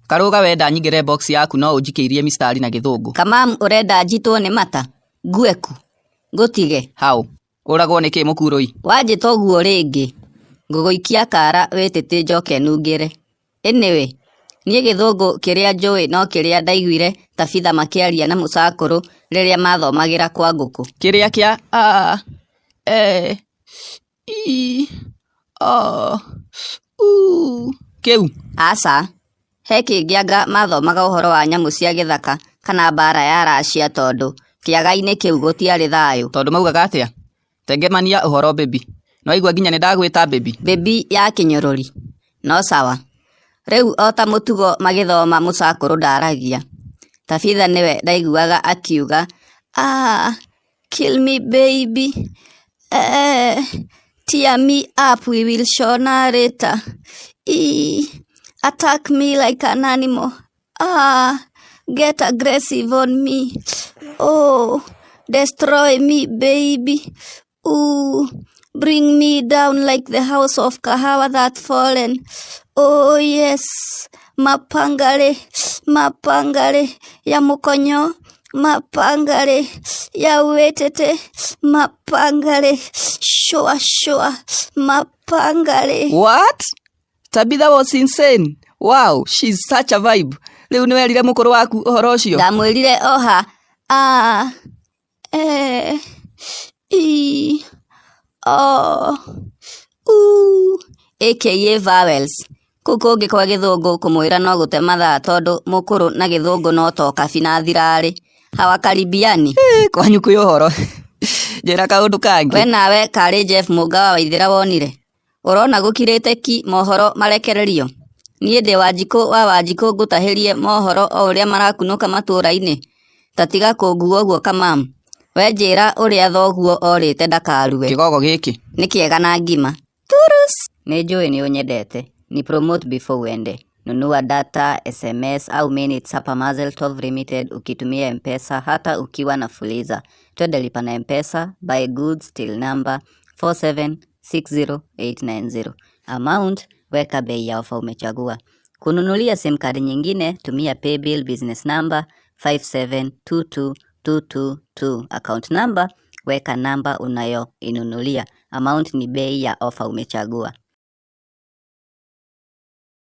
Karuga wenda nyingire box yaku no unjikeirie mistari na githungu. Kamam urenda njitwo ni mata. Ngueku. Ngutige. Hau. Uragwo niki mukurui. Wanjita uguo ringi. Nguguikia kara wetete njoke nungire. Anyway, nie githungu kiria njui no kiria ndaiguire Tabitha makiaria na Mucakuru riria mathomagira kwa nguku. Kiria kia Kiu. Asa. He kingianga mathomaga uhoro wa nyamu cia githaka kana mbara ya Russia tondu kiaga-ini kiu gutiari thayu. Tondu maugaga atia? Tengemania uhoro baby. No igua nginya ni ndagwita baby. Baby ya kinyururi. No sawa. Riu ota mutugo magithoma Mucakuru ndaragia. Tabitha niwe ndaiguaga akiuga, kill me baby. Tear me up, we will show later. Attack me like an animal. Get aggressive on me. Oh, destroy me baby. Bring me down like the house of Kahawa that fallen. Oh yes, mapangare ya mukonyo, mapangare ya wetete, mapangare shua, mapangare. What? Tabitha was insane. Wow, she's such a vibe. Riu niwerire mukuru waku uhoro ucio? Ndamwirire oha. AKA vowels. Kukungi kwa githungu kumwira no gute mathaa tondu mukuru na githungu no toka bina thirari. Hawakaribiani. Kwanyu kwi uhoro. Njira kaundu kangi. We nawe kari Jeff Mugawa Waithira wonire. Urona gukirite ki mohoro marekererio. Nie ndi Wanjiku wa Wanjiku ngutahirie mohoro o uria marakunuka matura-ini. Tatiga kunguo guo Kamam. We njira uria thoguo orite ndakarue. Kigogo giki ni kiega na ngima. Turus. Ni njui ni unyendete. Ni promote before uende. Nunua data, SMS au minutes hapa Mazeltov Limited ukitumia M-Pesa hata ukiwa na Fuliza. Twende lipa na M-Pesa, buy goods till number 4760890. Amount weka bei ya ofa umechagua. Kununulia SIM card nyingine tumia paybill business number 5722222. Account number weka namba unayo inunulia. Amount ni bei ya ofa umechagua.